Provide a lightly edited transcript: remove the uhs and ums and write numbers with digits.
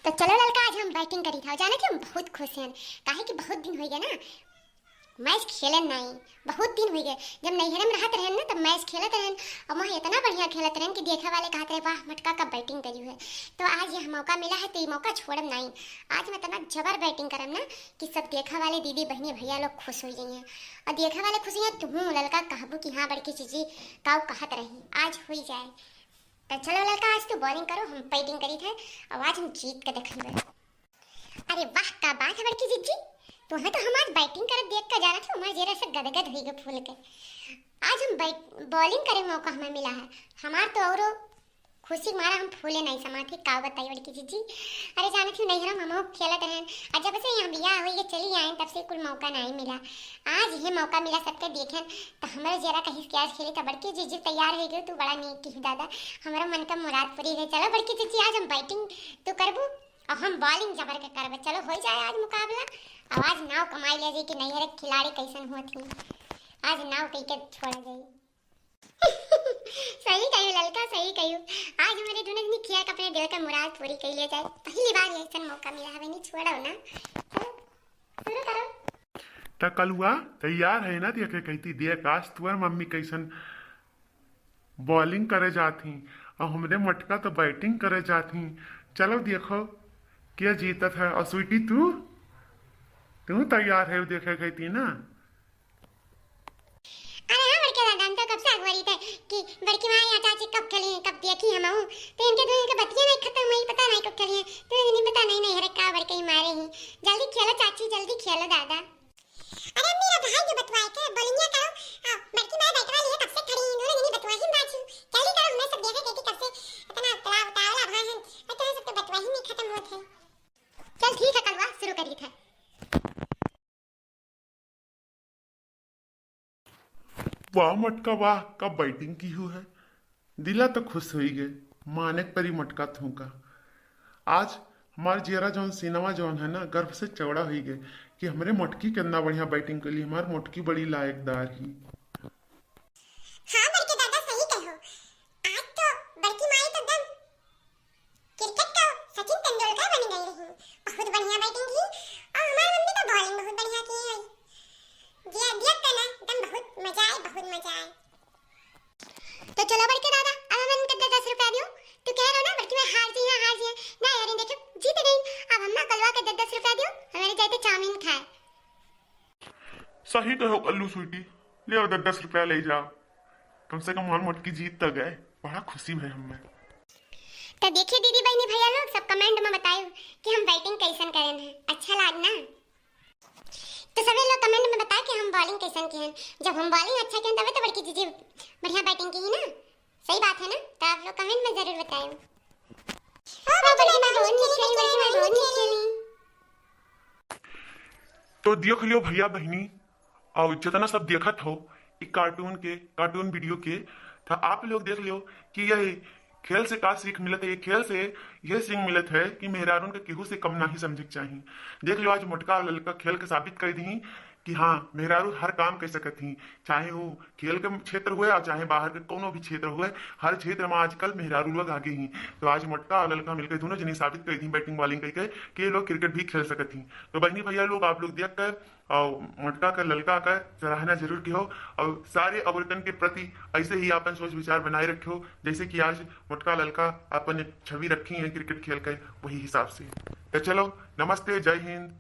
तो चलो लड़का, आज हम बैटिंग करी था जाने कि हम बहुत खुश हैं। काहे कि बहुत दिन हो गए ना मैच खेलन नहीं। बहुत दिन हो गए जब नैहरे में रहते रहन ना तब मैच खेलते रहन और वहाँ इतना बढ़िया खेलते रहन कि देखे वाले कहते रहे वाह मटका का बैटिंग करी है। तो आज यह मौका मिला है तो ये मौका छोड़म नहीं। आज मैं इतना जबर बैटिंग करम ना कि सब देखे वाले दीदी बहनी भैया लोग खुश हो गई हैं और देखे वाले खुश हैं। तुम लड़का कहबू कि हाँ बड़की चीजी काऊ कहत रही आज हो जाए। तो चलो लड़का, आज तो बॉलिंग करो, हम बैटिंग करी थे और आज हम जीत के देखेंगे। अरे वाह का बात है बड़की जीजी, तुम्हें तो हम आज बैटिंग कर देख कर जाना था, हमारे जरा से गदगद हो गए फूल के। आज हम बॉलिंग करे मौका हमें मिला है, हमार तो और खुशी मारा हम फूले नहीं समा थे। का बताइए बड़की जीजी। अरे जाने थी नहीं हम खेलते रहें और जब से यहाँ बिया हुई ये चली आए तब से कोई मौका नहीं मिला। आज ये मौका मिला सबके देखें तो हमारे जरा कहीं क्या खेली था। बड़की जीजी तैयार हो गई, तू बड़ा नीक की दादा, हमारा मन का मुराद पूरी है। चलो बड़की जीजी, आज हम बैटिंग तो करबू और हम बॉलिंग जबर के करबे। चलो हो जाए आज मुकाबला। आवाज नाव कमाई ले जाए कि नहीं हर खिलाड़ी कैसन होती, आज नाव कह के छोड़ा जाए। सही कही लड़का, सही कही। आज हमारे दोनों जनी किया अपने दिल का मुराद पूरी कर ले जाए। पहली बार ऐसा मौका मिला हमें, नहीं छोड़ो ना। चलो शुरू करो। त कलुआ तैयार है ना? देखे कहती देख आज तुअर मम्मी कैसन बॉलिंग करे जाती और हमरे मटका तो बैटिंग करे जाती। चलो देखो क्या जीतत है। और स्वीटी तू तैयार है देखे कहती ना? अरे हाँ बड़के दादा, हम तो कब से अगवारी थे कि बड़की माँ या चाची कब खेली कब देखी हम हूँ। तो इनके दोनों के बतिया नहीं खत्म हुई, पता नहीं कब खेली है। तो नहीं पता नहीं हरे का बड़के ही मारे ही। जल्दी खेलो चाची, जल्दी खेलो दादा। अरे मेरा भाई जो बतवाए के बोलिंग करो। बड़की माँ बैठवा लिए कब से खड़ी हैं, दोनों जनी बतवा ही बात छू। जल्दी करो, मैं सब देखे कहती कब से इतना तावला भाई हैं और तो सब तो बतवा ही नहीं खत्म होते। चल ठीक है कलवा, शुरू करी था। वाह मटका वाह कब बैटिंग की हु है। दिला तो खुश हुई गए माने परी मटका थूका। आज हमार जेरा जौन सिनेमा जौन है ना गर्व से चौड़ा हुई गए कि हमारे मटकी कितना बढ़िया बैटिंग कर ली। हमार मटकी बड़ी लायकदार ही। हाँ बड़के दादा सही कहो। आज तो बड़की माई तो दम क्रिकेट तो सचिन तेंदुलकर बन गई रही। बहुत बढ़िया बैटिंग की और हमारी मम्मी तो बॉलिंग बहुत बढ़िया की है। ये देख कर ना एकदम बहुत मजा आए, बहुत मजा आए। तो चलो बड़के दादा, अब हम इनके 10 रुपया दियो। तू कह रहा ना बड़की मैं हार जी ना यार देखे जीत गई। अब हम ना कलवा के 10 रुपया दियो, हमारे जाते चाउमीन खाए। सही कहो कल्लू स्वीटी, ले और 10 रुपया ले जाओ। कम से कम हमार मटकी जीत तो गए, बड़ा खुशी है हमें। तो देखिए दीदी बहनी भैया लोग सब कमेंट में बताइए कि हम बैटिंग कैसन करें हैं, अच्छा लाग ना। तो सभी लोग कमेंट में बताएं कि हम बॉलिंग कैसन की हैं। जब हम बॉलिंग अच्छा किए तब तो बड़की जीजी बढ़िया बैटिंग की ना। सही बात है ना? तो आप लोग कमेंट में जरूर बताएं। तो देख लियो भैया बहनी और जितना सब देखत हो कार्टून वीडियो के, तो आप लोग देख लियो कि यह खेल से का सीख मिलत है। ये खेल से यह सीख मिलत है कि मेहरारून के केहू से कम नहीं समझे चाहिए। देख लो आज मोटका लड़का खेल के साबित कर दी कि हाँ मेहरारू हर काम कर सकत ही, चाहे वो खेल के क्षेत्र हुए और चाहे बाहर के कोनो भी क्षेत्र हुए, हर क्षेत्र में आजकल मेहरारू लोग आगे ही। तो आज मोटका और लड़का मिलकर दोनों जनी साबित कर दी बैटिंग बॉलिंग करके कि ये लोग क्रिकेट भी खेल सकत ही। तो बहनी भैया लोग आप लोग देख कर और मोटका का लड़का का सराहना जरूर की हो और सारे अवरतन के प्रति ऐसे ही अपन सोच विचार बनाए रखो जैसे कि आज मोटका लड़का अपन छवि रखी है क्रिकेट खेल कर वही हिसाब से। तो चलो नमस्ते, जय हिंद।